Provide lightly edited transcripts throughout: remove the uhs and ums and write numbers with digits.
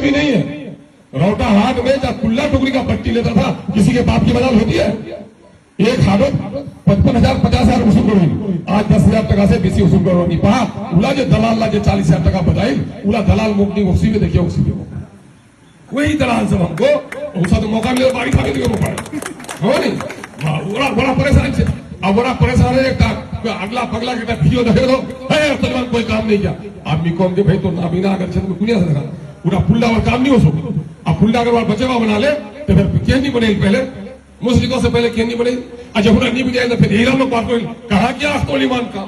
भी नहीं है। रोटा हाथ में जब कुल्ला टुकड़ी का पट्टी लेता था, किसी के बाप की मजाल होती है? एक हाथ 55,000 50,000 वसूल करो, आज 10,000 टका से बेसी वसूल करो नहीं पहा। उला जो दलाल ला जो 40,000 टका बधाई, उला दलाल मुक्ति उसी में देखिए, उसी में वही दलाल सब हमको उसका तो मौका मिले बाड़ी खाने को पड़े हो नहीं। बड़ा परेशान से अब बड़ा परेशान है। एक अगला पगला के वीडियो देखे दो है तलवार कोई काम नहीं किया आदमी कौन के भाई तो नाबीना अगर क्षेत्र में कुनिया से देखा पूरा फुल्ला और काम नहीं हो सको। अब फुल्ला अगर बचेवा बना ले तो फिर क्यों नहीं बने? पहले मुस्लिमों से पहले क्यों नहीं बने? अच्छा हुनर नहीं बने तो फिर हीरा लोग बात कहा क्या तो ईमान का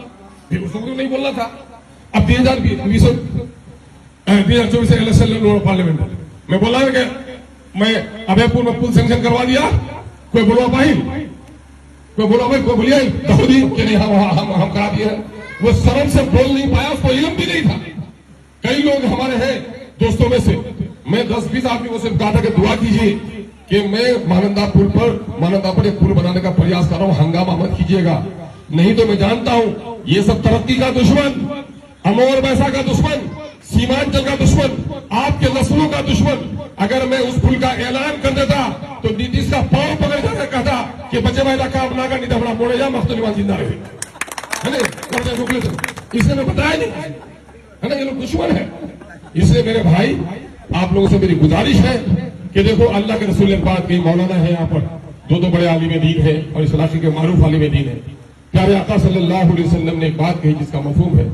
फिर उसको नहीं बोलना था। अब 2024 इलेक्शन पार्लियामेंट मैं बोला कि मैं अभयपुर में पुल सैंक्शन करवा दिया, कोई बोलवा पाई? कोई बोला भाई कोई बोलिए दाऊदी कि नहीं हम करा दिए। वो शर्म से बोल नहीं पाया, उसको इल्म भी नहीं था। कई लोग हमारे हैं दोस्तों में से, मैं 10-20 आदमी को सिर्फ कहा था कि दुआ कीजिए कि मैं महानंदा पर एक पुल बनाने का प्रयास कर रहा हूं, हंगामा मत कीजिएगा, नहीं तो मैं जानता हूं ये सब तरक्की का दुश्मन, अमोर बैसा का दुश्मन, सीमांचल का दुश्मन, आपके नस्लों का दुश्मन। अगर मैं उस पुल का ऐलान कर देता तो नीतीश का पांव पकड़ जाकर कहता कि बच्चे भाई काम ना कर, नहीं तो बड़ा मोड़े जा मख्तुल जिंदा रहे है ना। इसने मैं बताया नहीं है ना, ये लोग दुश्मन है। इसलिए मेरे भाई आप लोगों से मेरी गुजारिश है कि देखो अल्लाह के रसूल पाक के मौलाना है, यहाँ पर दो बड़े आलिम दीन है और इस इलाके के मारूफ आलिम दीन है। प्यारे आका सल्लल्लाहु अलैहि वसल्लम ने एक बात कही जिसका मफहूम है,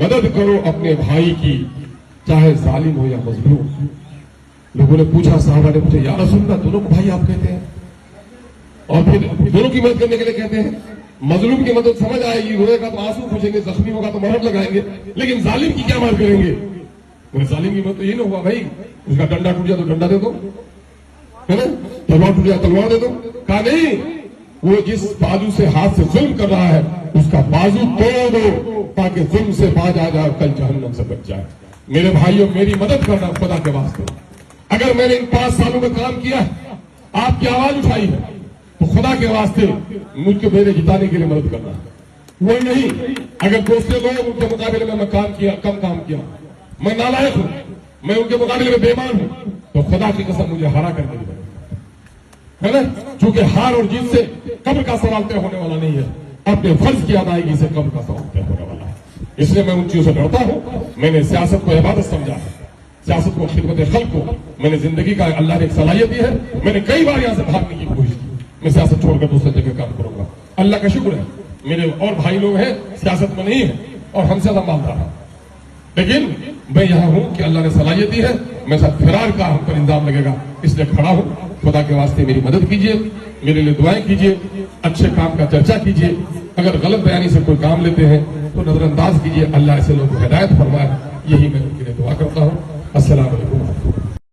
मदद करो अपने भाई की चाहे जालिम हो या मजलूम। लोगों ने पूछा, साहबा ने पूछा, या रसूलल्लाह दोनों को भाई आप कहते हैं और फिर दोनों की मदद करने के लिए कहते हैं? मजलूम की मदद समझ आएगी, रोएगा तो आंसू पूछेंगे, जख्मी होगा तो मरहम लगाएंगे, लेकिन जालिम की क्या मदद करेंगे? जालिम की मदद तो ये ना हुआ भाई उसका डंडा टूट गया तो डंडा दे दो, है ना, तलवार टूट गया तलवार दे दो। कहा नहीं, वो जिस बाजू से हाथ से जुल्म कर रहा है उसका बाजू तोड़ दो ताकि जुल्म से बाज आ जाए, कल जहन्नम से बच जाए। मेरे भाइयों मेरी मदद करना खुदा के वास्ते। अगर मैंने इन 5 सालों में काम किया, आपकी आवाज उठाई है, तो खुदा के वास्ते मुझको मेरे जिताने के लिए मदद करना। वो नहीं अगर दूसरे लोग उनके मुकाबले में मैं काम किया, कम काम किया, मैं नालायक हूं, मैं उनके मुकाबले में बेईमान हूं, तो खुदा की कसम मुझे हरा कर देनी है ना। चूंकि हार और जीत से कब्र का सवाल तय होने वाला नहीं है, अपने फर्ज की अदायगी से कब्र का सवाल तय होने वाला है। इसलिए मैं उन चीजों से डरता हूं। मैंने सियासत को इबादत समझा है, सियासत को खिदमत खल्क को मैंने जिंदगी का अल्लाह ने एक सलाहियत दी है। मैंने कई बार यहां से भागने की कोशिश की, मैं सियासत छोड़कर दूसरे जगह काम करूंगा। अल्लाह का शुक्र है मेरे और भाई लोग हैं सियासत में नहीं है और हमसे ज्यादा मालदार है, लेकिन मैं यहां हूं कि अल्लाह ने सलाहियत दी है। मैं सब फिरार का हम पर इंतजाम लगेगा, इसलिए खड़ा हूं। खुदा के वास्ते मेरी मदद कीजिए, मेरे लिए दुआएं कीजिए, अच्छे काम का चर्चा कीजिए। अगर गलत बयानी से कोई काम लेते हैं तो नजरअंदाज कीजिए। अल्लाह ऐसे लोगों को हिदायत फरमाए, यही मैं उनके लिए दुआ करता हूं। अस्सलाम वालेकुम।